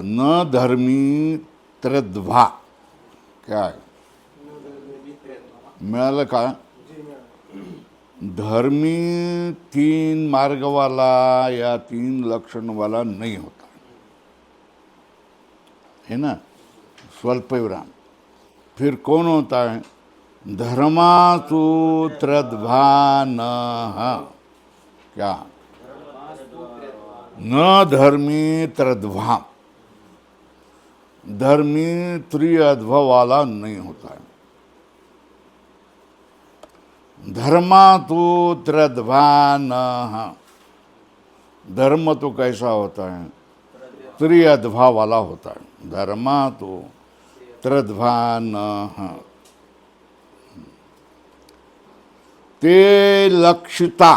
न धर्मी त्रिद्वा, क्या आहे मिळालं का? धर्मी तीन मार्ग वाला या तीन लक्षण वाला नहीं होता है ना, स्वल्प विराम। फिर कौन होता है? धर्मासूत्रध्वान, क्या? न धर्मी त्रध्वा, धर्मी त्रिअध्व वाला नहीं होता है। धर्मासूत्रध्वान, धर्म तो कैसा होता है? त्रिअध्वा वाला होता है। धर्मासूत्रध्वान ते लक्षिता,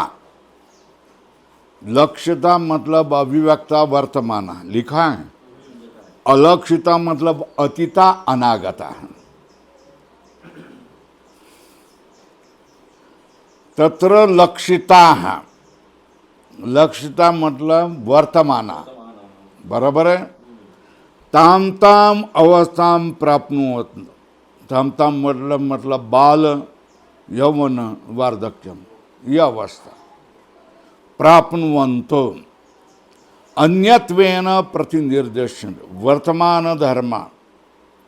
लक्षिता मतलब अभिव्यक्ता वर्तमान लिखा है, अलक्षिता मतलब अतीता अनागता है। तत्र लक्षिता है, लक्षिता मतलब वर्तमान, बराबर है। ताम ताम अवस्थाम प्राप्नुवत, ताम ताम मतलब बाल यौवन वार्धक्यम, यह अवस्था। प्राप्नुवन्तो अन्यत्वेन प्रतिनिर्देशन, वर्तमान धर्म,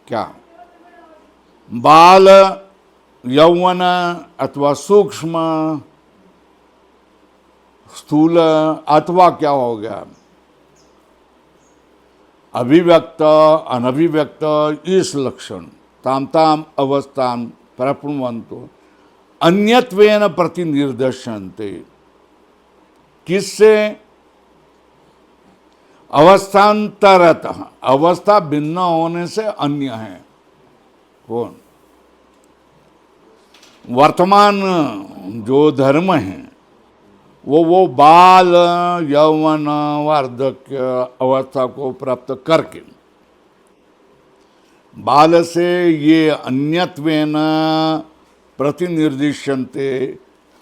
क्या? बाल यौवन अथवा सूक्ष्म स्थूल अथवा क्या हो गया अभिव्यक्त अनभिव्यक्त, इस लक्षण ताम ताम अवस्थान प्राप्नुवन्तो अन्यत्वेन प्रतिनिर्देशन्ते, किससे? अवस्थान्तरतः, अवस्था भिन्न होने से अन्य है। कौन? वर्तमान जो धर्म है वो बाल यौवन वार्धक्य अवस्था को प्राप्त करके, बाल से ये अन्यत्वेन प्रतिनिर्दिश्यन्ते,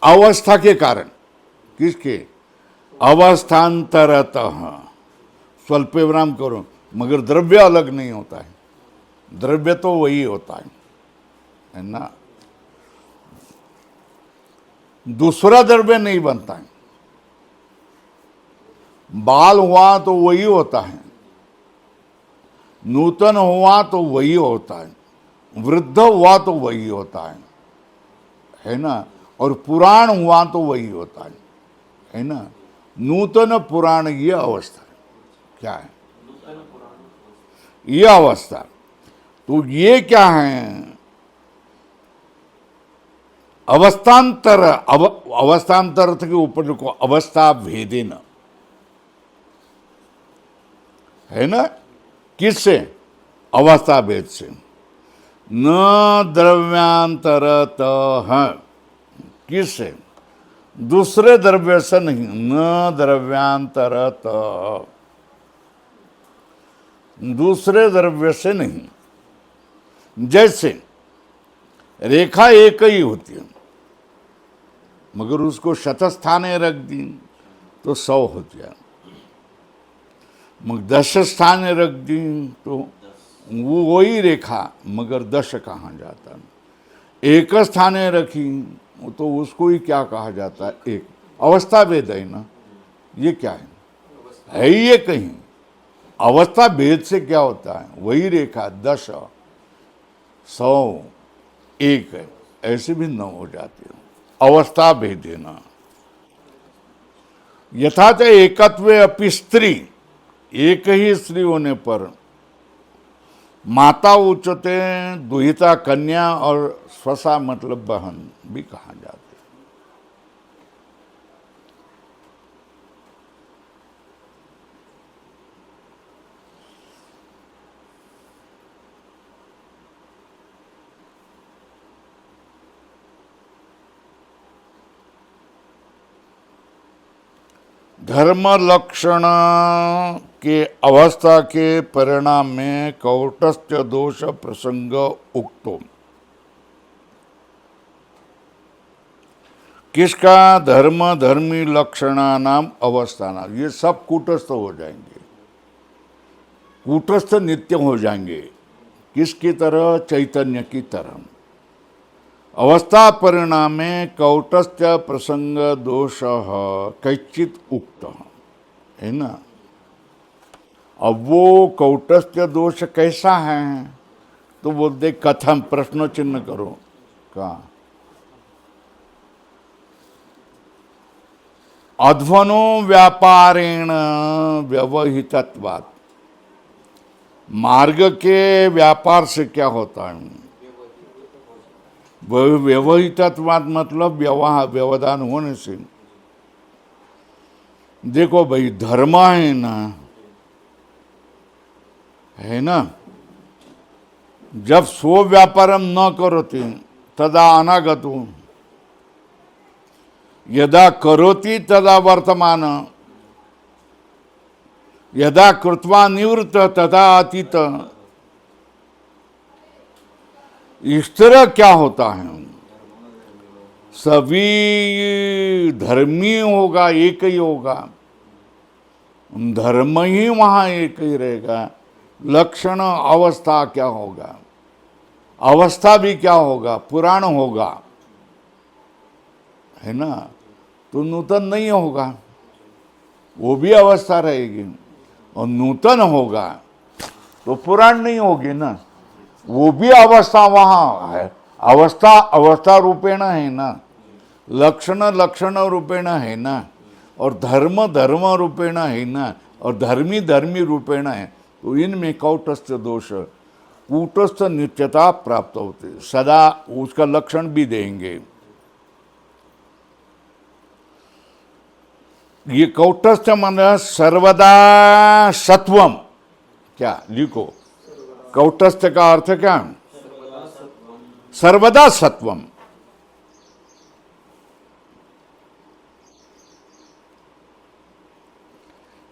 अवस्था के कारण, किसके? अवस्थान्तरतः, स्वल्प विराम करो, मगर द्रव्य अलग नहीं होता है, द्रव्य तो वही होता है ना, दूसरा द्रव्य नहीं बनता है। बाल हुआ तो वही होता है, नूतन हुआ तो वही होता है, वृद्ध हुआ तो वही होता है ना, और पुराण हुआ तो वही होता है ना। नूतन पुराण ये अवस्था है, क्या है? ये अवस्था। तो ये क्या है? अवस्थांतर, अवस्थांतर के ऊपर लिखो अवस्था भेदेन, है ना। किससे? अवस्था भेद से। न द्रव्यांतरतः, किससे? दूसरे द्रव्य से नहीं, न द्रव्यांतरतः, दूसरे द्रव्य से नहीं। जैसे रेखा एक ही होती है, मगर उसको शतस्थाने रख दी तो 100 हो गया, मगर 10 स्थाने रख दी तो वो वही रेखा, मगर 10 कहाँ जाता? एक स्थाने रखी तो उसको ही क्या कहा जाता है? एक। अवस्था भेद है ना, ये क्या है ही ये कहीं। अवस्था भेद से क्या होता है? वही रेखा 10, 100, 1 है, ऐसे भी 9 हो जाती है। अवस्था भेदेना। यथा च एकत्वे अपि स्त्री, एक ही स्त्री होने पर माता उच्चते, दुहिता कन्या और स्वसा मतलब बहन भी कहा जाता है। धर्म लक्षण के अवस्था के परिणाम में कौटस्थ्य दोष प्रसंग उक्तो। किसका? धर्म धर्मी लक्षणा नाम अवस्था नाम, ये सब कूटस्थ हो जाएंगे। कूटस्थ नित्य हो जाएंगे। किसकी तरह? चैतन्य की तरह। अवस्था परिणामे कौटस्थ्य प्रसंग दोष कैचित उक्त है ना। अब वो कौटस्थ्य दोष कैसा है? तो बोलते कथम, प्रश्न चिन्ह करो का अध्वनो व्यापारेण व्यवहितत्वात्। मार्ग के व्यापार से क्या होता है? व्यवहितत्वात् मतलब व्यवधान होने से। देखो भाई, धर्म है ना, जब स्व व्यापारम न करोति तदा अनागतो, यदा करोति तदा वर्तमान, यदा कृत्वा निवृत्त तदा अतीत। इस तरह क्या होता है? सभी धर्मी होगा, एक ही होगा, धर्म ही वहां एक ही रहेगा। लक्षण अवस्था क्या होगा? अवस्था भी क्या होगा? पुराण होगा, है ना। तो नूतन नहीं होगा, वो भी अवस्था रहेगी। और नूतन होगा तो पुराण नहीं होगी ना, वो भी अवस्था वहां है। अवस्था अवस्था रूपेण है ना, लक्षण लक्षण रूपेण है ना, और धर्म धर्म रूपेण है ना, और धर्मी धर्मी रूपेण है। तो इनमें कौटस्थ दोष, कूटस्थ नित्यता प्राप्त होती, सदा उसका लक्षण भी देंगे। ये कौटस्थ माना सर्वदा सत्वम। क्या लिखो? कौटस्थ का अर्थ क्या? सर्वदा सत्वम।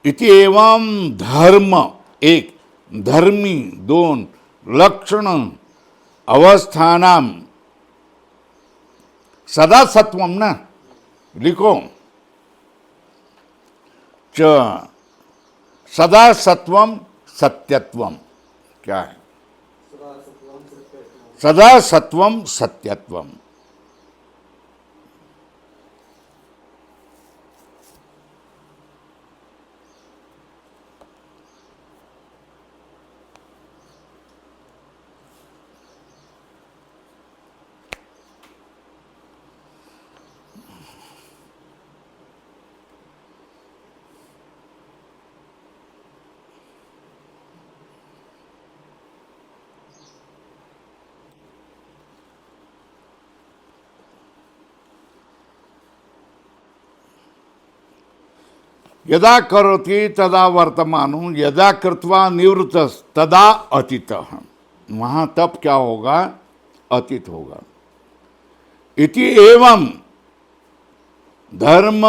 इति एवं धर्म एक, धर्मी दोन, लक्षण अवस्थानाम सदा सत्वम ना, लिखो च सदा सत्वम सत्यत्वम। क्या है? सदा सत्वम सत्यत्वम। यदा करोति तदा वर्तमानो, यदा कृत्वा निवृत्त तदा अतीत। वहां तब क्या होगा? अतीत होगा। इति एवं धर्म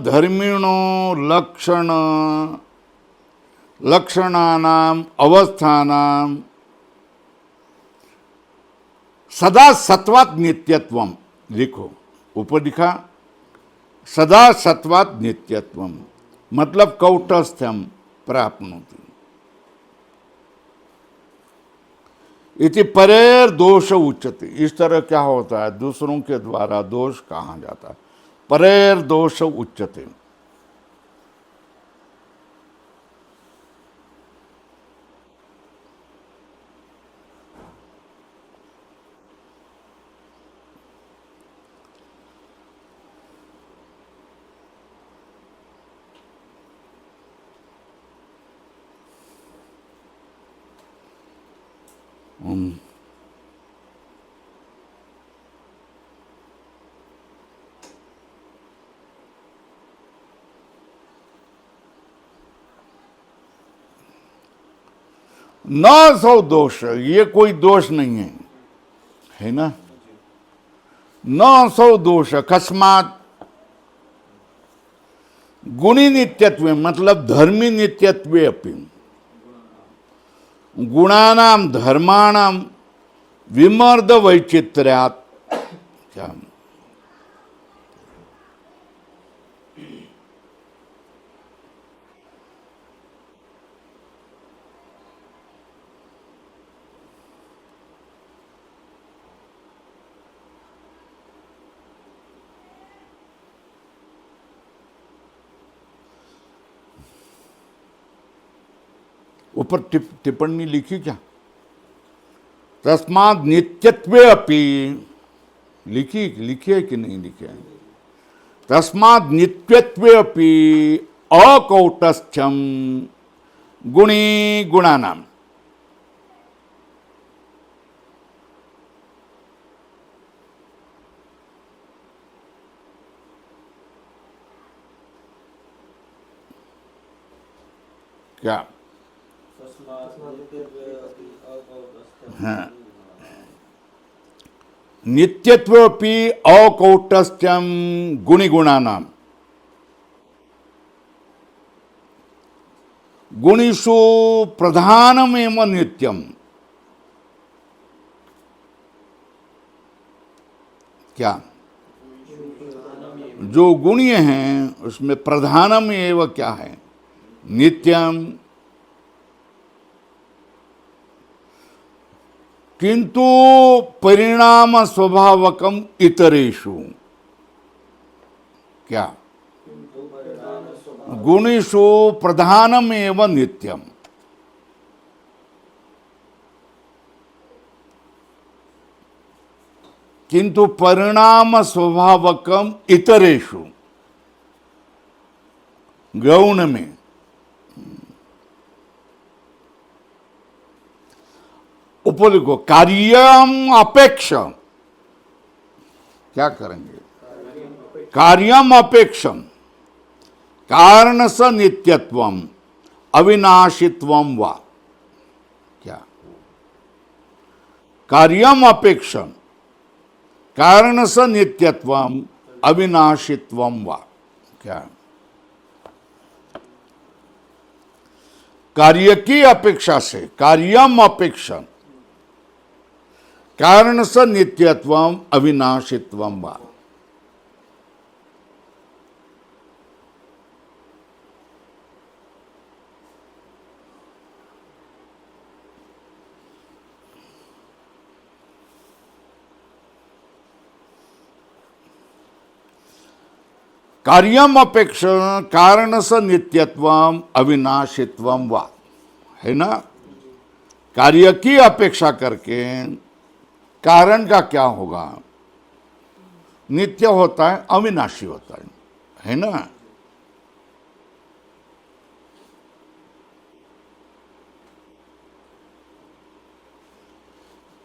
धर्मिणो लक्षण लक्षणानाम अवस्थानाम सदा सत्वात् नित्यत्वम। लिखो, ऊपर लिखा सदा सत्वात् नित्यत्वम, मतलब कौटस्थ्यम प्राप्नोति। इति परेर दोष उच्यते। इस तरह क्या होता है? दूसरों के द्वारा दोष कहा जाता है। परेर दोष उच्यते। न सो दोष, ये कोई दोष नहीं है ना। न सो दोष अकस्मात गुणी नित्यत्व, मतलब धर्मी नित्यत्व अपि गुणानाम धर्माणाम विमर्द वैचित्र्यात्। क्या? ऊपर टिप्पणी लिखी क्या? तस्माद नित्यत्वे अपि लिखी है कि नहीं लिखी है? तस्माद नित्यत्वे अपि अकौटस्थ्यम गुणी गुणानाम। क्या? हाँ, नित्यत्वपि अकौटस्थ्यम गुणिगुणानाम। गुणिषु प्रधानमेव नित्यम। क्या? जो गुणीय हैं उसमें प्रधानम एव क्या है? नित्यम। किंतु परिणाम स्वभावकम इतरेषु। क्या? गुणेषु प्रधानमेव नित्यम। किंतु परिणाम स्वभावकम इतरेषु, गौण में। ऊपर लिखो कार्यम अपेक्ष। क्या करेंगे? कार्यम अपेक्षम कारण स नित्यत्वम अविनाशित्वम वा। क्या? कार्यम अपेक्षम कारण स नित्यत्वम अविनाशित्वम वा। क्या? कार्य की अपेक्षा से कार्यम अपेक्षा कारण स नित्यत्वम अविनाशित्वम वा। कार्यम अपेक्षा कारण स नित्यत्वम अविनाशित्वम वा, है ना? कार्य की अपेक्षा करके कारण का क्या होगा? नित्य होता है, अविनाशी होता है ना?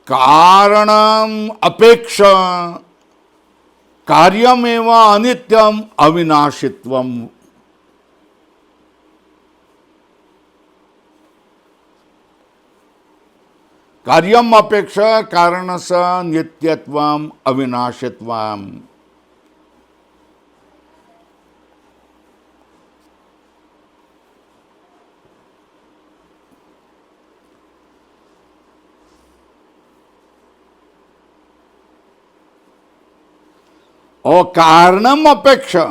कारणम अपेक्षा कार्यमेव अनित्यम अविनाशित्वम। कार्यम अपेक्षा कारण स नित्यत्वम अविनाशित्वम। और कारणम अपेक्षा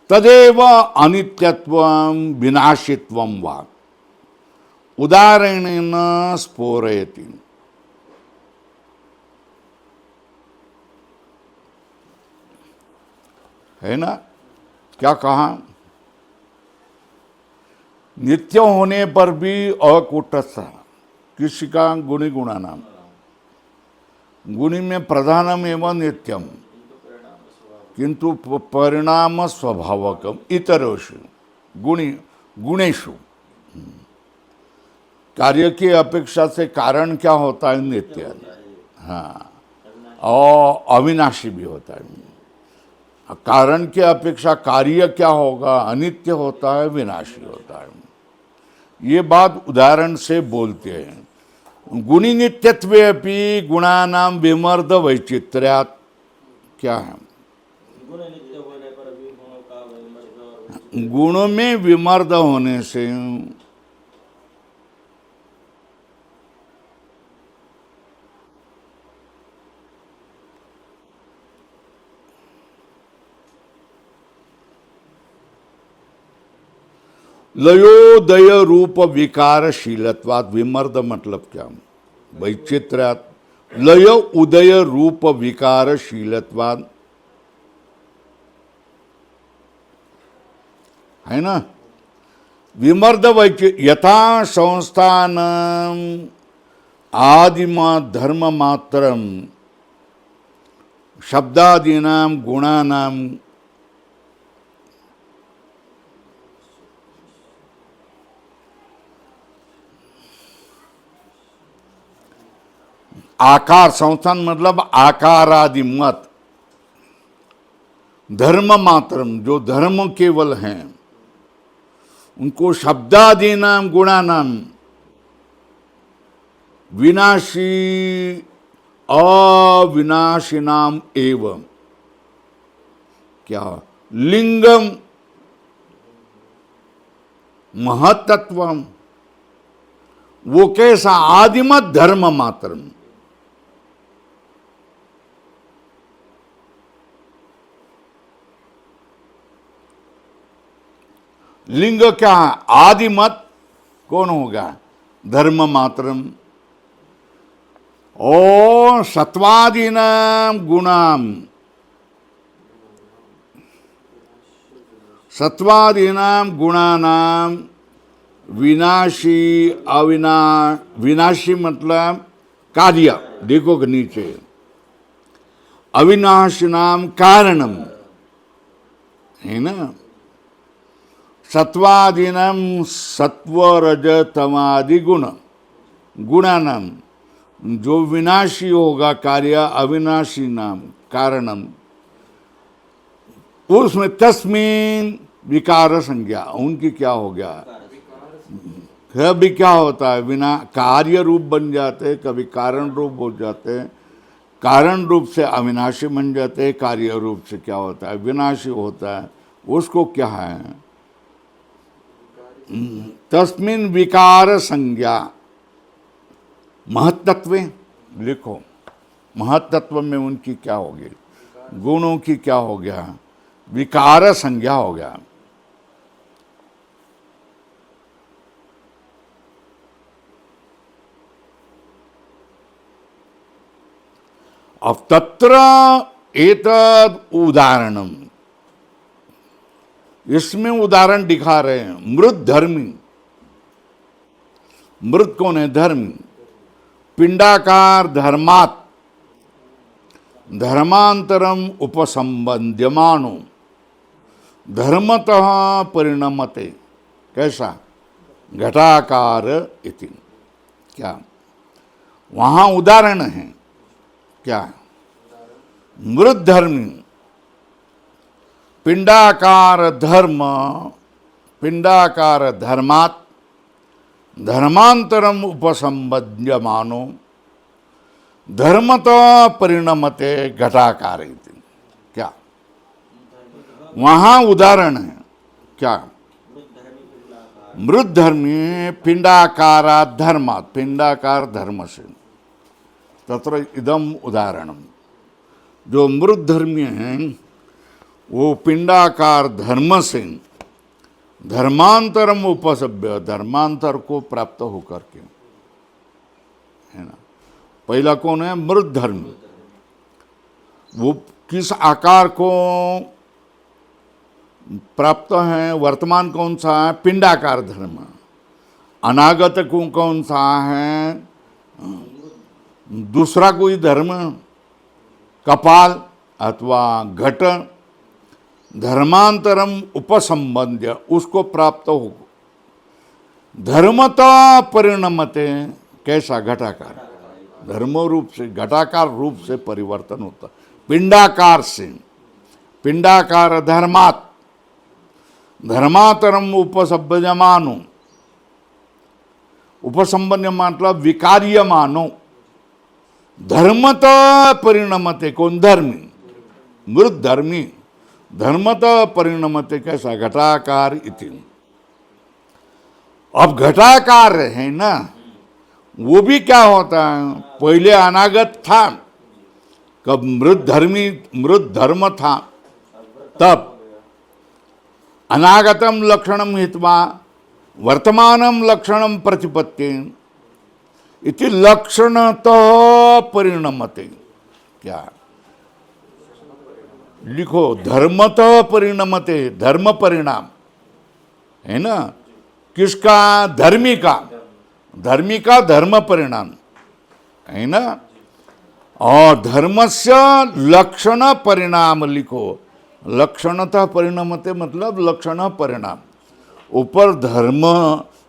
तदेव अनित्यत्वम विनाशित्वम वा उदाहरणेन स्फोरयति। है ना? क्या कहा? नित्य होने पर भी अकूटस्थ किसी का गुणी गुणा नाम। गुणी में प्रधानम एवं नित्यम किंतु परिणाम स्वभावकम इतरेषु गुणेषु। कार्य की अपेक्षा से कारण क्या होता है? नित्य। हाँ, और अविनाशी भी होता है। कारण की अपेक्षा कार्य क्या होगा? अनित्य होता है, विनाशी होता है। ये बात उदाहरण से बोलते हैं। गुणी नित्यत्वे अपि गुणानाम विमर्द वैचित्र्यात्। क्या है? गुणों में विमर्द होने से लयोदय रूप विकारशीलत्वात्। विमर्द मतलब क्या? वैचित्र्यात् लय उदय रूप विकारशीलत्वात्, है ना? विमर्द वैच यथा संस्थान आदिमा धर्म मात्रम शब्दादीनाम गुणानाम आकार, संस्थान मतलब आकारादि मत, धर्म मात्रम जो धर्म केवल हैं उनको शब्दादीनाम गुणानाम विनाशी अविनाशिनाम एवं क्या लिंगम महत्त्वम, वो कैसा आदिमत धर्म मात्रम, लिंग क्या है? आदिमत कौन होगा? धर्म मात्रम। और सत्वादीनाम गुणाम, सत्वादीनाम गुणानाम विनाशी विनाशी मतलब कार्य, देखो कि नीचे अविनाशी नाम कारणम है ना। सत्वादीनम सत्व रज तमादि गुण, गुणानाम जो विनाशी होगा कार्य, अविनाशी नाम कारणम, उसमें तस्मीन विकार संज्ञा, उनकी क्या हो गया? कभी क्या होता है? बिना कार्य रूप बन जाते, कभी कारण रूप हो जाते, कारण रूप से अविनाशी बन जाते, कार्य रूप से क्या होता है? विनाशी होता है। उसको क्या है? तस्मिन विकार संज्ञा महत्त्व, लिखो महत्त्व में उनकी क्या होगी? गुणों की क्या हो गया? विकार संज्ञा हो गया। अब तत्र एतद उदाहरणम, इसमें उदाहरण दिखा रहे हैं। मृत धर्मी, मृत कौन है? धर्मी। पिंडाकार धर्मात् धर्मांतरम उपसंबंध्यमानो धर्मतः परिणमते, कैसा? घटाकार इति। क्या वहां उदाहरण है? क्या? मृत धर्मी पिंडाकार धर्म, पिंडाकार धर्मात् धर्मांतरम उपसंबध्यमानो धर्मतः परिणमते घटाकार इति। क्या वहां उदाहरण है? क्या? मृत धर्मी पिंडाकार धर्मात्, पिंडाकार धर्म से, तत्र इदम उदाहरणम। जो मृत धर्मी हैं वो पिंडाकार धर्म से धर्मांतरम उपसभ्य, धर्मांतर को प्राप्त होकर के, है ना। पहला कौन है? मृत धर्मी। वो किस आकार को प्राप्त है? वर्तमान कौन सा है? पिंडाकार धर्म। अनागत को कौन सा है? दूसरा कोई धर्म, कपाल अथवा घट। धर्मांतरम उपसंबंध्य, उसको प्राप्त हो। धर्मता परिणमते, कैसा? घटाकार। धर्म रूप से, घटाकार रूप से परिवर्तन होता, पिंडाकार से। पिंडाकार धर्मात् धर्मांतरम उपसंबध्यमानो, उपसंबंध मतलब विकार्यमानो, धर्मतः परिणमते, कौन? धर्मी। मृत धर्मी धर्मतः परिणमते, कैसा? घटाकार इति। अब घटाकार है ना, वो भी क्या होता है? पहले अनागत था, कब मृत धर्म था, तब अनागतम लक्षणम हित्वा वर्तमानम लक्षणम प्रतिपत्ति इति लक्षणतः परिणमते। क्या? लिखो, धर्मतः परिणमते, धर्म परिणाम है ना। किसका? धर्मी का। धर्मी का धर्म परिणाम है ना। और धर्मस्य लक्षण परिणाम लिखो। लक्षणतः परिणमते मतलब लक्षण परिणाम। ऊपर धर्म,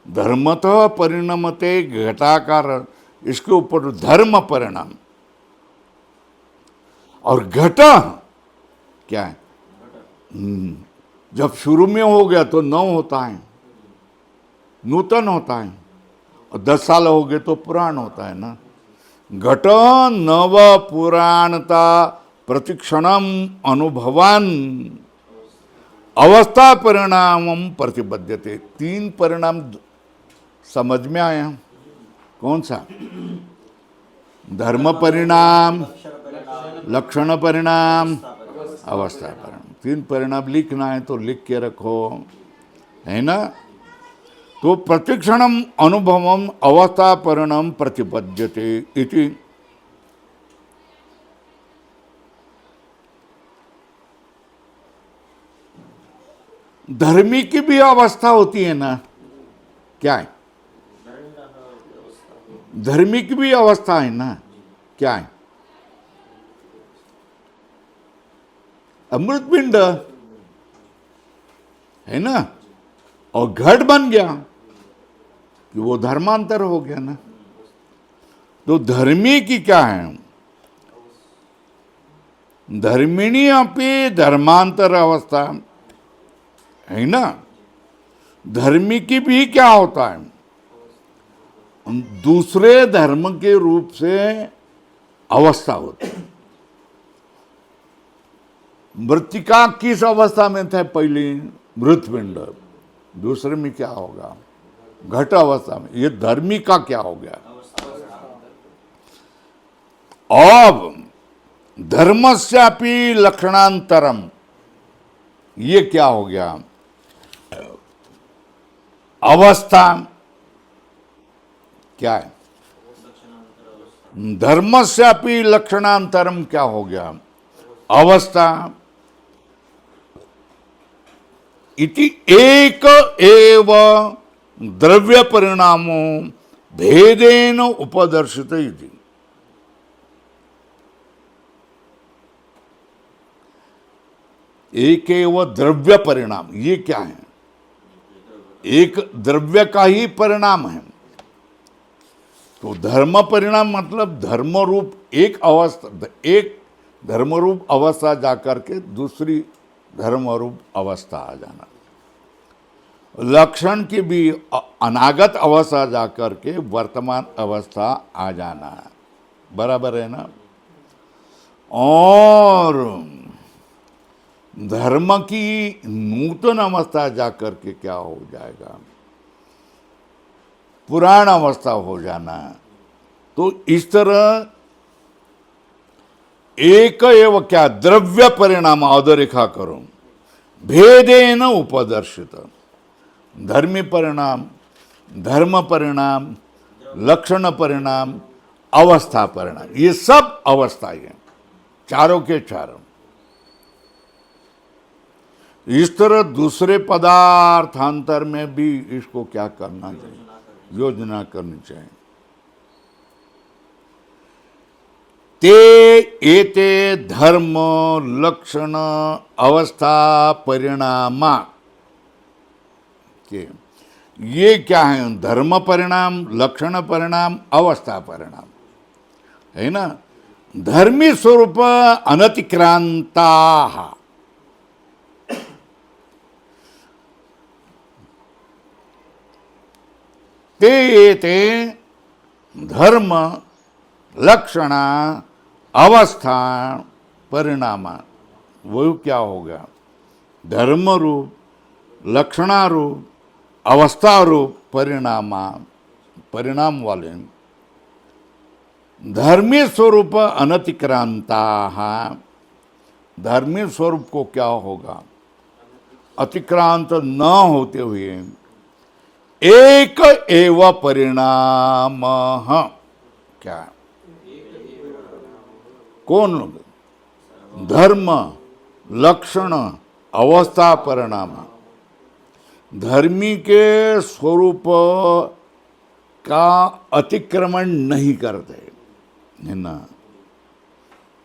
धर्मतः परिणमते घटाकार, इसके ऊपर धर्म परिणाम। और घट क्या है? जब शुरू में हो गया तो नव होता है, नूतन होता है। और 10 साल हो गए तो पुराण होता है ना। घट नव पुराणता प्रतिक्षणम अनुभवान अवस्था परिणाम प्रतिबद्धते। 3 परिणाम समझ में आया? कौन सा? धर्म परिणाम, लक्षण परिणाम, अवस्था परिणाम। 3 परिणाम लिखना है तो लिख के रखो, है ना। तो प्रतिक्षणम अनुभवम अवस्था परिणाम प्रतिपद्यते इति। धर्मी की भी अवस्था होती है ना। क्या है? धर्मी की भी अवस्था है ना। क्या है? अमृत पिंड है ना। और घट बन गया कि वो धर्मांतर हो गया ना। तो धर्मी की क्या है? धर्मिणी अपनी धर्मांतर अवस्था है ना। धर्मी की भी क्या होता है? दूसरे धर्म के रूप से अवस्था होती है। मृतिका किस अवस्था में था पहले? मृतपिंड। दूसरे में क्या होगा? घट अवस्था में। ये धर्मी का क्या हो गया? अब धर्मस्यापि लक्षणांतरम, ये क्या हो गया? अवस्था। क्या है? धर्मस्यापि लक्षणांतरम क्या हो गया? अवस्था। इति एक एव द्रव्य परिणामो भेदेन उपदर्शित इति। एक एव द्रव्य परिणाम, ये क्या है? एक द्रव्य का ही परिणाम है। तो धर्म परिणाम मतलब धर्म रूप एक अवस्था, एक धर्म रूप अवस्था जाकर के दूसरी धर्म रूप अवस्था आ जाना। लक्षण की भी अनागत अवस्था जाकर के वर्तमान अवस्था आ जाना है। बराबर है ना। और धर्म की नूतन अवस्था जाकर के क्या हो जाएगा? पुराण अवस्था हो जाना। तो इस तरह एक एव क्या? द्रव्य परिणाम अधोरेखा करो। भेदेन उपदर्शित। धर्मी परिणाम, धर्म परिणाम, लक्षण परिणाम, अवस्था परिणाम, ये सब अवस्थाएं हैं, चारों के चारों। इस तरह दूसरे पदार्थांतर में भी इसको क्या करना चाहिए? योजना करनी चाहिए। ते एते धर्म लक्षण अवस्था परिणामा के, ये क्या है? धर्म परिणाम, लक्षण परिणाम, अवस्था परिणाम है ना। धर्मी स्वरूप अनतिक्रांता, ते धर्म लक्षण अवस्था परिणाम। वो क्या हो गया? धर्म रूप, लक्षणारूप, अवस्था रूप परिणाम वाले धर्मी स्वरूप अनतिक्रांता। धर्मी स्वरूप को क्या होगा? अतिक्रांत न होते हुए एक एव परिणाम। क्या? कौन? धर्म लक्षण अवस्था परिणाम। धर्मी के स्वरूप का अतिक्रमण नहीं करते है ना,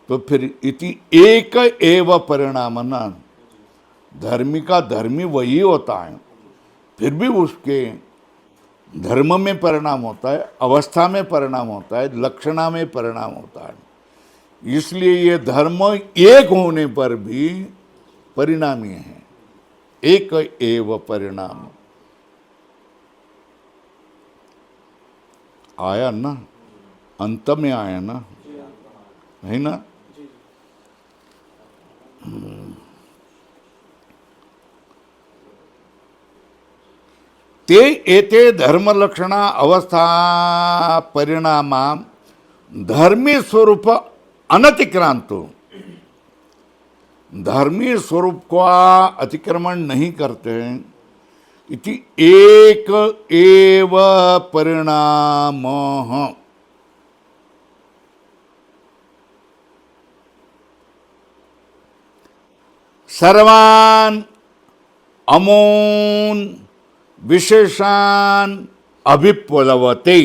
तो फिर इति एक एव परिणाम ना, धर्मी का धर्मी वही होता है, फिर भी उसके धर्म में परिणाम होता है, अवस्था में परिणाम होता है, लक्षणा में परिणाम होता है। इसलिए ये धर्म एक होने पर भी परिणामी है, एक एव परिणाम। आया ना, अंत में आया ना, है ना। ते एते धर्म लक्षणा अवस्था परिणामा धर्मी स्वरूप अनतिक्रांतो, धर्मी स्वरूप का अतिक्रमण नहीं करते, इति एक एव परिणाम। सर्वान अमून विशेषान अभिप्लवते,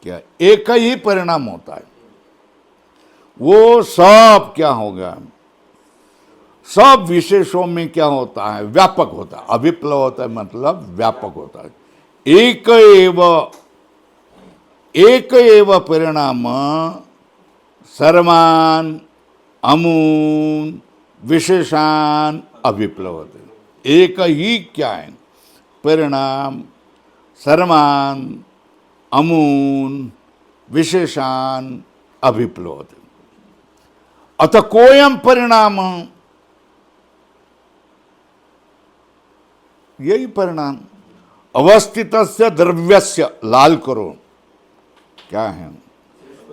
क्या एक ही परिणाम होता है, वो सब क्या होगा, सब विशेषों में क्या होता है, व्यापक होता है। अभिप्लव होता है मतलब व्यापक होता है। एक एव परिणाम सर्वान अमून विशेषान अभिप्लवते, एक ही क्या है परिणाम, सर्वान अमून विशेषान अभिप्लवते। अतः कोयम परिणाम, यही परिणाम अवस्थितस्य द्रव्यस्य, लाल करो क्या है,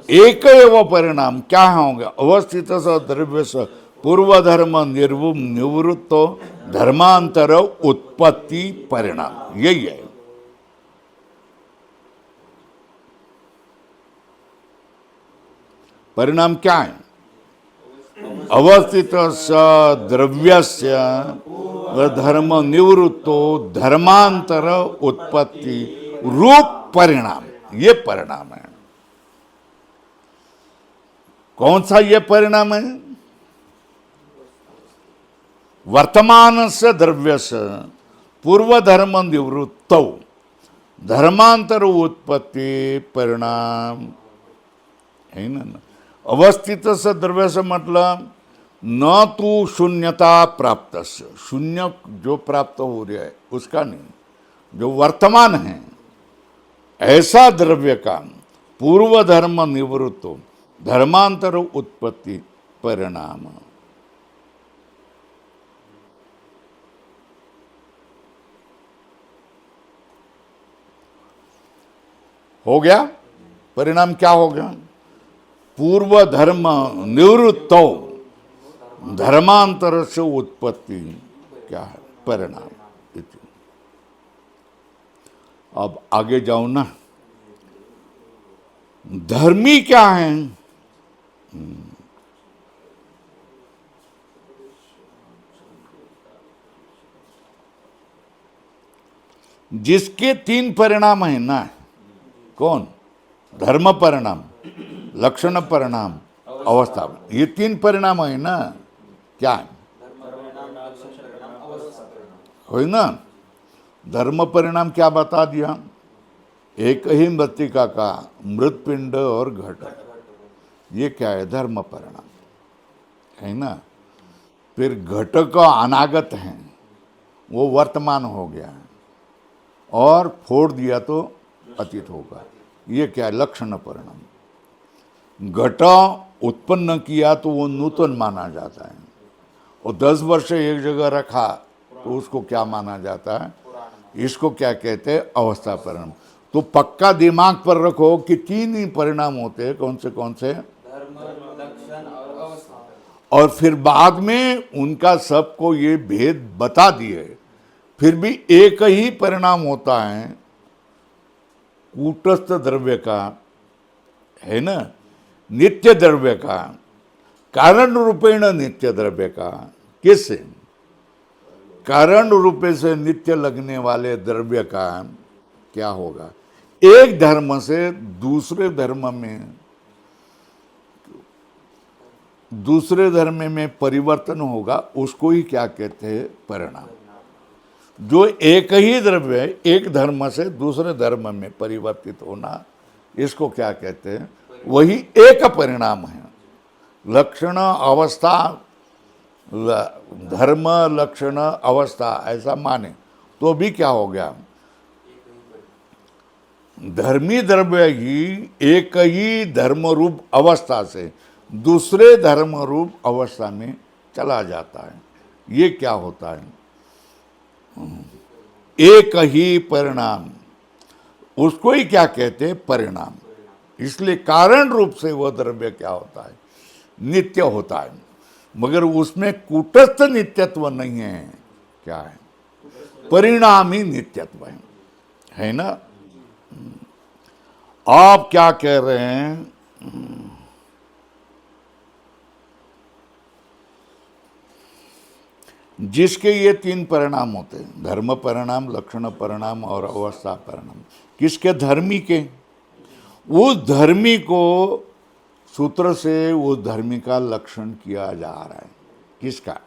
एक एव परिणाम क्या होगा, अवस्थितस्य द्रव्यस्य पूर्वधर्म निवृत्तो धर्मांतर उत्पत्ति परिणाम, यही है। परिणाम क्या है, अवस्थितस्य द्रव्यस्य धर्म निवृत्तो धर्मांतर उत्पत्ति रूप परिणाम, ये परिणाम है। कौन सा ये परिणाम है, वर्तमान से द्रव्य से पूर्व धर्म निवृत्त धर्मांतर उत्पत्ति परिणाम है ना। अवस्थित से द्रव्य से मतलब न तो शून्यता प्राप्त से, शून्य जो प्राप्त हो रहा है उसका नहीं, जो वर्तमान है ऐसा द्रव्य का पूर्व धर्म निवृत्त धर्मांतर उत्पत्ति परिणाम। हो गया, परिणाम क्या हो गया, पूर्व धर्म निवृत्त धर्मांतर से उत्पत्ति क्या है परिणाम। अब आगे जाओ ना, धर्मी क्या है, जिसके तीन परिणाम है ना, कौन, धर्म परिणाम, लक्षण परिणाम, अवस्था, ये तीन परिणाम है ना, क्या है, हो ना। धर्म परिणाम क्या बता दिया, एक ही मृत्तिका का मृतपिंड और घट, ये क्या है धर्म परिणाम है ना। फिर घट का अनागत है वो वर्तमान हो गया और फोड़ दिया तो अतीत होगा, ये क्या है लक्षण परिणाम। घट उत्पन्न किया तो वो नूतन माना जाता है, और 10 वर्ष एक जगह रखा तो उसको क्या माना जाता है, इसको क्या कहते हैं अवस्था परिणाम। तो पक्का दिमाग पर रखो कि तीन ही परिणाम होते हैं, कौन से, धर्म, लक्षण और अवस्था, और फिर बाद में उनका सबको ये भेद बता दिए। फिर भी एक ही परिणाम होता है कूटस्थ द्रव्य का, है ना, नित्य द्रव्य का, कारण रूपेण नित्य द्रव्य का। किससे, कारण रूप से नित्य लगने वाले द्रव्य का क्या होगा, एक धर्म से दूसरे धर्म में परिवर्तन होगा, उसको ही क्या कहते हैं, परिणाम। जो एक ही द्रव्य है, एक धर्म से दूसरे धर्म में परिवर्तित होना, इसको क्या कहते हैं, वही एक परिणाम है। लक्षण अवस्था, धर्म लक्षण अवस्था ऐसा माने तो भी क्या हो गया, धर्मी द्रव्य ही एक ही धर्म रूप अवस्था से दूसरे धर्म रूप अवस्था में चला जाता है। ये क्या होता है, एक ही परिणाम, उसको ही क्या कहते हैं, परिणाम। इसलिए कारण रूप से वह द्रव्य क्या होता है, नित्य होता है, मगर उसमें कूटस्थ नित्यत्व नहीं है, क्या है, परिणामी नित्यत्व है ना। आप क्या कह रहे हैं, जिसके ये तीन परिणाम होते हैं, धर्म परिणाम, लक्षण परिणाम और अवस्था परिणाम, किसके, धर्मी के। उस धर्मी को सूत्र से उस धर्मी का लक्षण किया जा रहा है, किसका,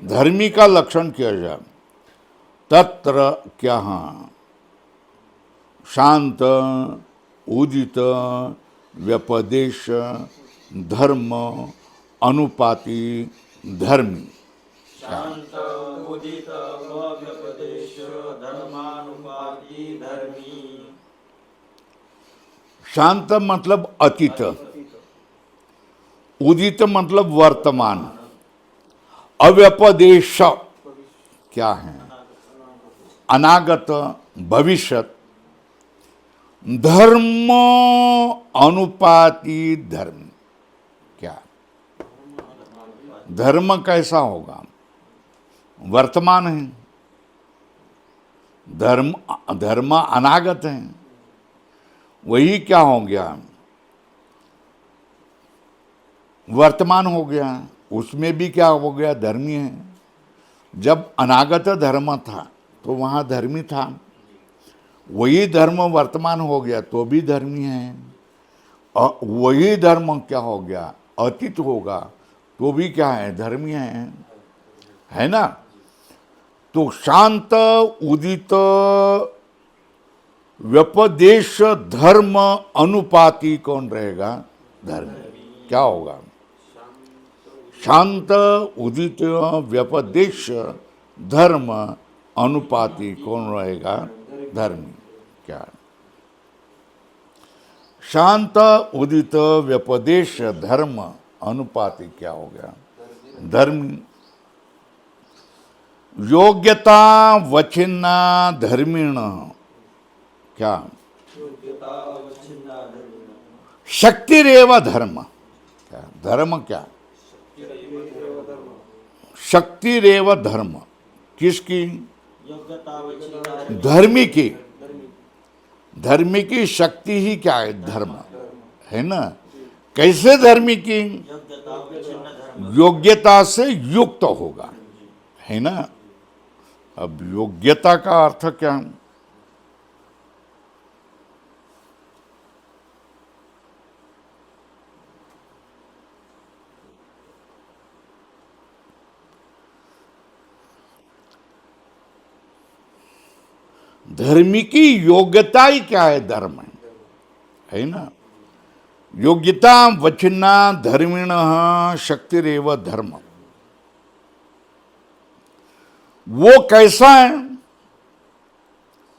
धर्मी का लक्षण किया जा, तत्र क्या, हाँ, शांत उदित व्यपदेश धर्म अनुपाति धर्मी। शांत उदित व्यपदेश धर्मानुपाति धर्मी। शांत मतलब अतीत, उदित मतलब वर्तमान, अव्यपदेश क्या है, अनागत भविष्यत, धर्म अनुपाति धर्म। क्या, धर्म कैसा होगा, वर्तमान है, धर्म अनागत है, वही क्या हो गया, वर्तमान हो गया, उसमें भी क्या हो गया, धर्मी है। जब अनागत धर्म था तो वहाँ धर्मी था, वही धर्म वर्तमान हो गया तो भी धर्मी है, और वही धर्म क्या हो गया, अतीत होगा तो भी क्या है, धर्मी है ना। तो शांत उदित व्यपदेश धर्म अनुपाति कौन रहेगा, धर्मी। क्या होगा, शांत उदित व्यपदेश धर्म अनुपाति कौन रहेगा, धर्मी। क्या, शांत उदित व्यपदेश धर्म अनुपाति क्या हो गया, धर्मी। योग्यता वचिन्ना धर्मीण, क्या, शक्तिरेव धर्म। क्या, धर्म क्या, शक्तिरेव धर्म, किसकी, धर्मी की। धर्मी की शक्ति ही क्या है, धर्म है ना। कैसे धर्मी की, योग्यता से युक्त होगा, है ना। अब योग्यता का अर्थ क्या, धर्मी की योग्यता ही क्या है, धर्म है ना। योग्यता वचिन्ना धर्मिण शक्तिरेव धर्म। वो कैसा है,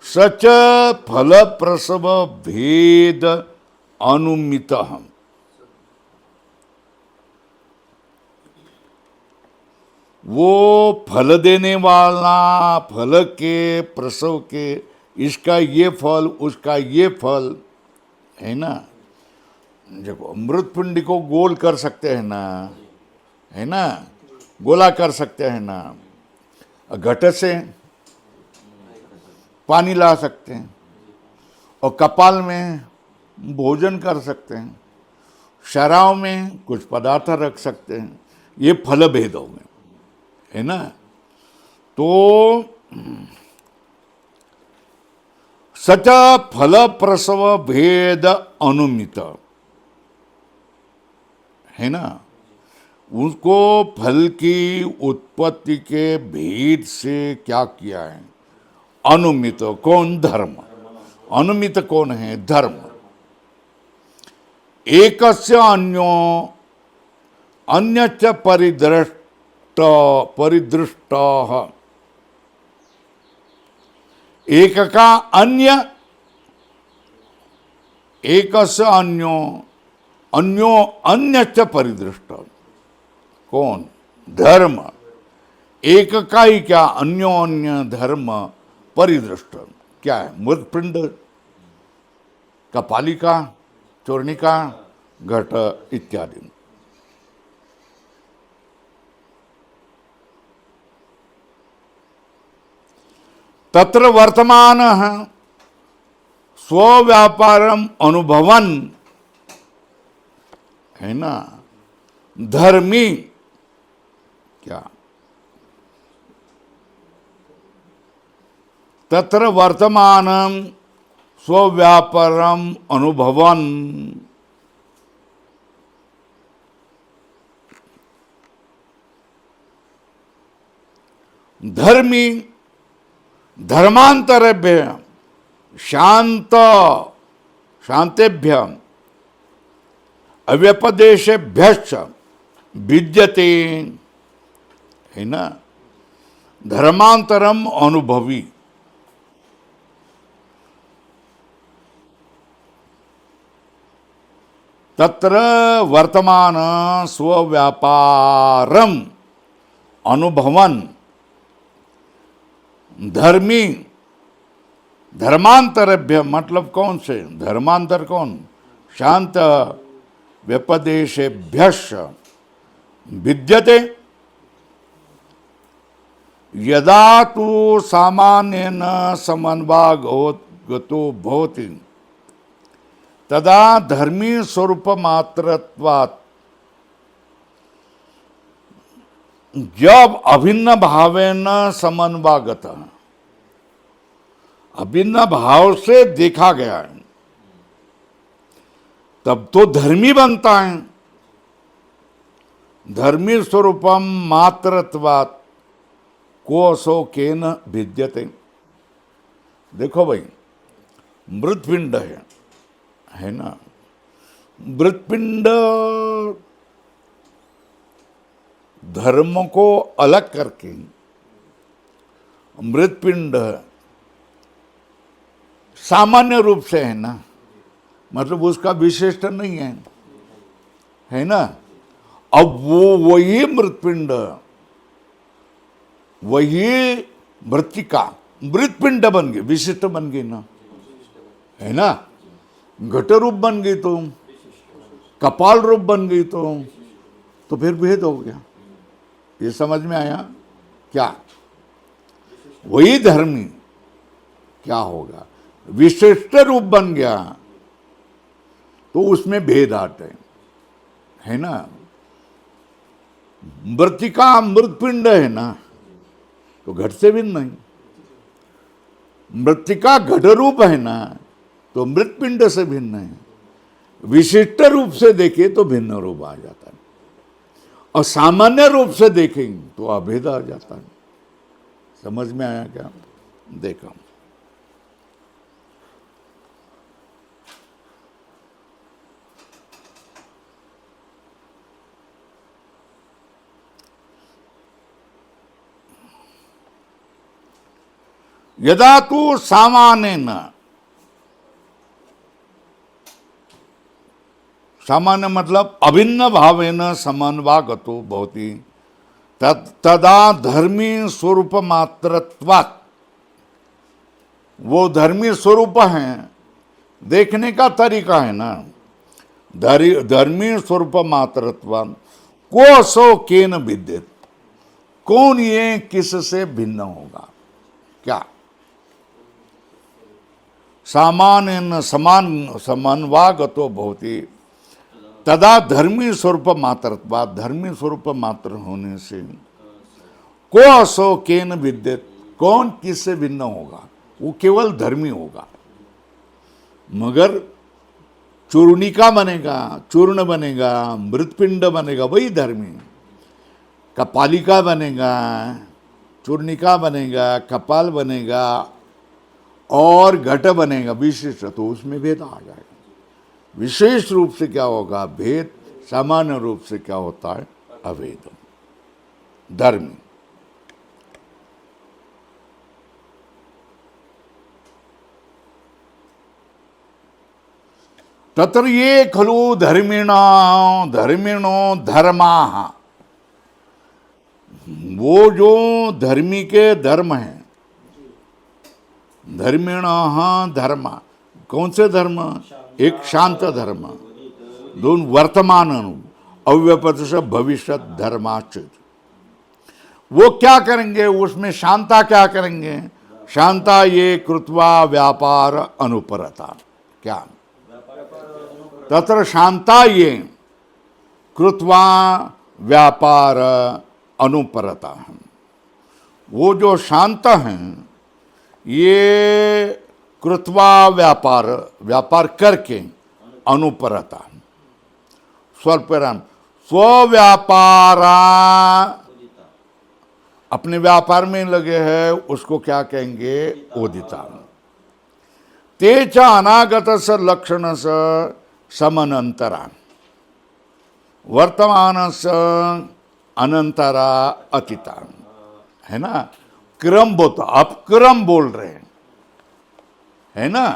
सच फल प्रसव भेद अनुमित। वो फल देने वाला, फल के प्रसव के, इसका ये फल उसका ये फल है ना। देखो मृत पिंड को गोल कर सकते हैं ना, है ना, गोला कर सकते हैं ना, घट से पानी ला सकते हैं, और कपाल में भोजन कर सकते हैं, शराब में कुछ पदार्थ रख सकते हैं। ये फल भेद हो गए, है ना। तो सच फल प्रसव भेद अनुमित है ना, उसको फल की उत्पत्ति के भेद से क्या किया है? अनुमित कौन? धर्म। अनुमित कौन है? धर्म। एकस्य अन्यो अन्यच्च परिदृष्ट एक का अन्य, एकस्य अन्यो अन्यो अन्यच्च परिदृष्ट कौन? धर्म। एक का ही क्या? अन्यो अन्य धर्म परिदृष्ट क्या है? मृतपिंड, कपालिका, चूर्णिका, घट इत्यादि। तत्र वर्तमान स्वव्यापारम अनुभवन है ना, धर्मी क्या? तत्र वर्तमान स्वव्यापारम अनुभवन धर्मी धर्मांतरेभ्य शांतेभ्य अव्यपदेशेभ्यश्च विद्यते है ना, धर्मांतरम अनुभवी। तत्र वर्तमान स्वव्यापारम अनुभवन धर्मी धर्मांतरभ्य मतलब कौन से? धर्मांतर कौन? शांत व्यपदेशेभ्यश्च विद्यते। यदा तु सामान्येन समन्वागतो भवति तदा धर्मी स्वरूप मात्रत्वात्। जब अभिन्न भावेन समन्वागत, अभिन्न भाव से देखा गया है, तब तो धर्मी बनता है। धर्मी स्वरूपम मात्रत्वात् कोसो केन भिद्यते। देखो भाई, मृतपिंड है ना, मृतपिंड धर्म को अलग करके मृतपिंड सामान्य रूप से है ना, मतलब उसका विशिष्ट नहीं है ना। अब वो वही मृतपिंड, वही मृतिका मृतपिंड बन गई, विशिष्ट बन गई ना, है ना। घट रूप बन गई तो, कपाल रूप बन गई तो फिर भेद हो गया। ये समझ में आया क्या? वही धर्मी क्या होगा? विशिष्ट रूप बन गया तो उसमें भेद आते है ना। मृतिका मृतपिंड है ना, तो घट से भिन्न नहीं। मृतिका घट रूप है ना, तो मृतपिंड से भिन्न है। विशिष्ट रूप से देखे तो भिन्न रूप आ जाता है, और सामान्य रूप से देखेंगे तो अभेद आ जाता है। समझ में आया क्या? देखो, यदा तु सामान्येन, सामान्य मतलब अभिन्न भावेन समन्वागतो भवति तदा धर्मी स्वरूप मात्रत्वात्। वो धर्मी स्वरूप है, देखने का तरीका है ना। धर्मी स्वरूप मात्रत्वात् को सो केन विद्यते, कौन ये किससे भिन्न होगा? क्या? सामान्येन समन्वागतो भवति तदा धर्मी स्वरूप मात्रत्वात्। धर्मी स्वरूप मात्र होने से को असो केन विद्यत, कौन किससे भिन्न होगा, वो केवल धर्मी होगा। मगर चूर्णिका बनेगा, चूर्ण बनेगा, मृतपिंड बनेगा, वही धर्मी। कपालिका बनेगा, चूर्णिका बनेगा, कपाल बनेगा और घट बनेगा विशिष्ट, तो उसमें भेद आ जाएगा। विशेष रूप से क्या होगा भेद, सामान्य रूप से क्या होता है अभेद, धर्मी। तत्र ये खलु धर्मिणो धर्मिणो धर्माः, वो जो धर्मी के धर्म हैं, धर्मिणः धर्म, कौन से धर्म, एक शांत धर्म, दोन वर्तमान अव्यपदेश भविष्य धर्माचित। वो क्या करेंगे, उसमें शांता क्या करेंगे, शांता ये कृत्वा व्यापार अनुपरता, क्या तत्र शांता ये कृत्वा व्यापार अनुपरता है। वो जो शांत हैं ये कृत्वा व्यापार, व्यापार करके अनुपरता, स्वल्पराम स्वव्यापारा, अपने व्यापार में लगे हैं, उसको क्या कहेंगे उदिता। ते च अनागत स लक्षण स समनंतरा, वर्तमान स अनंतरा अतीता, है ना, क्रम बोलता, आप क्रम बोल रहे हैं, है ना।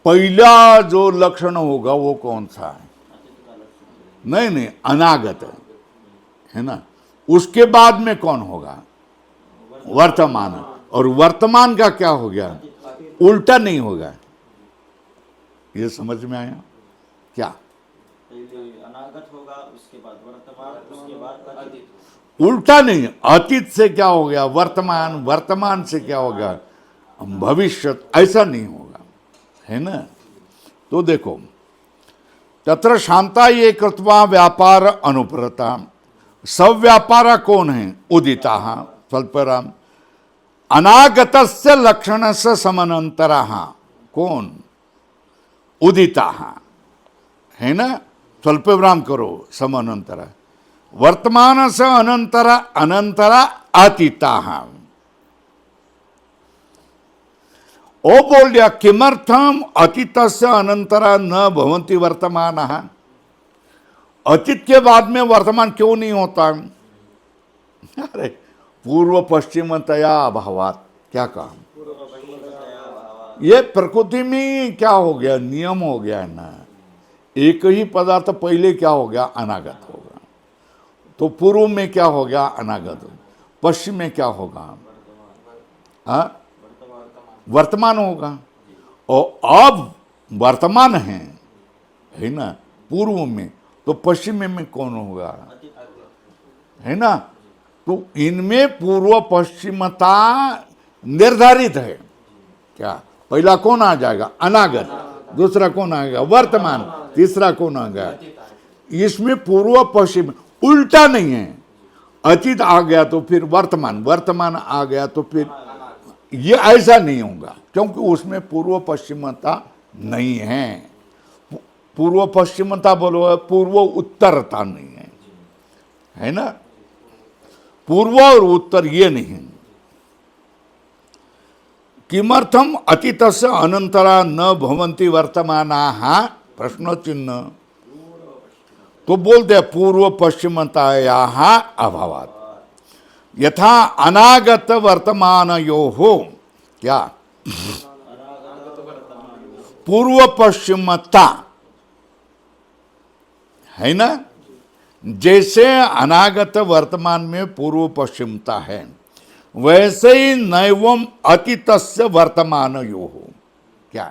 पहला जो लक्षण होगा वो कौन सा है, नहीं अनागत है ना। उसके बाद में कौन होगा वर्तमान, और वर्तमान का क्या हो गया उल्टा नहीं होगा। ये समझ में आया क्या, अनागत होगा, उसके बाद वर्तमान, उसके बाद अतीत, उल्टा नहीं, अतीत से क्या हो गया वर्तमान, वर्तमान से क्या होगा भविष्य, ऐसा नहीं होगा, है ना। तो देखो तत्र शांता ये कृत्वा व्यापार अनुपरता, सब व्यापारा कौन है उदिता स्वल्पराम, अनागतस्य लक्षणस्य समनंतरा, कौन उदिता, है ना, स्वल्पविराम करो समनंतरा, वर्तमान से अनंतरा अनंतरा अतीता। ओ बोल दिया किमर्थम अतीतस्य अनंतरा न भवन्ति वर्तमान, अतीत के बाद में वर्तमान क्यों नहीं होता। अरे पूर्व पश्चिमतया अभावात, क्या कहा, ये प्रकृति में क्या हो गया नियम हो गया है ना, एक ही पदार्थ पहले क्या हो गया अनागत होगा, तो पूर्व में क्या हो गया अनागत, पश्चिम में क्या होगा वर्तमान होगा, और अब वर्तमान है ना पूर्व में, तो पश्चिम में कौन होगा, है ना। तो इनमें पूर्व पश्चिमता निर्धारित है, क्या पहला कौन आ जाएगा अनागत, दूसरा कौन आएगा वर्तमान, तीसरा कौन आएगा, इसमें पूर्व पश्चिम उल्टा नहीं है। अतीत आ गया तो फिर वर्तमान, वर्तमान आ गया तो फिर, ये ऐसा नहीं होगा, क्योंकि उसमें पूर्व पश्चिमता नहीं है। पूर्व पश्चिमता बोलो, पूर्व उत्तरता नहीं है ना, पूर्व और उत्तर ये नहीं। किमर्थम अतीतस्य अनंतरा न भवन्ति वर्तमानाः, प्रश्न चिन्ह। तो बोलते पूर्व पश्चिमतायाः अभावात्, यथा अनागत वर्तमानयोः, क्या पूर्व पश्चिमता है ना, जैसे अनागत वर्तमान में पूर्व पश्चिमता है, वैसे ही नैवम अतीतस्य वर्तमानयोः, क्या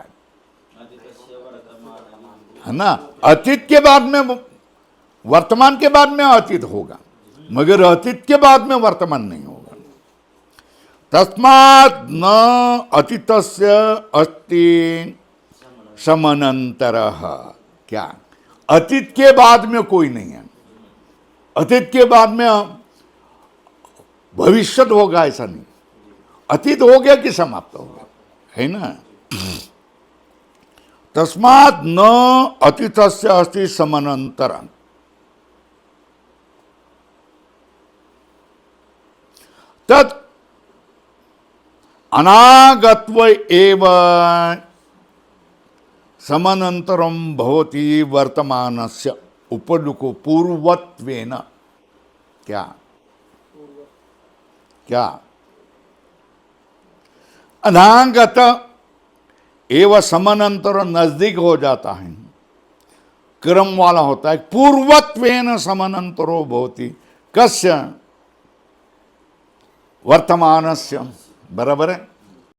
है ना, अतीत के बाद में वर्तमान के बाद में अतीत होगा, मगर अतीत के बाद में वर्तमान नहीं होगा। तस्मात् न अतीतस्य अस्ति समनंतरः, क्या अतीत के बाद में कोई नहीं है, अतीत के बाद में भविष्य होगा ऐसा नहीं, अतीत हो गया कि समाप्त हो गया, है ना। तस्मात् न अतीतस्य अस्ति समनंतरं, तत् अनागत्व एव समनंतरं भवति वर्तमानस्य उपलुको पूर्वत्वेन। क्या क्या अनागत एवं समानांतर नजदीक हो जाता है, क्रम वाला होता है। पूर्वत्वेन समानांतरो भवति कस्य, वर्तमानस्य, बराबर है।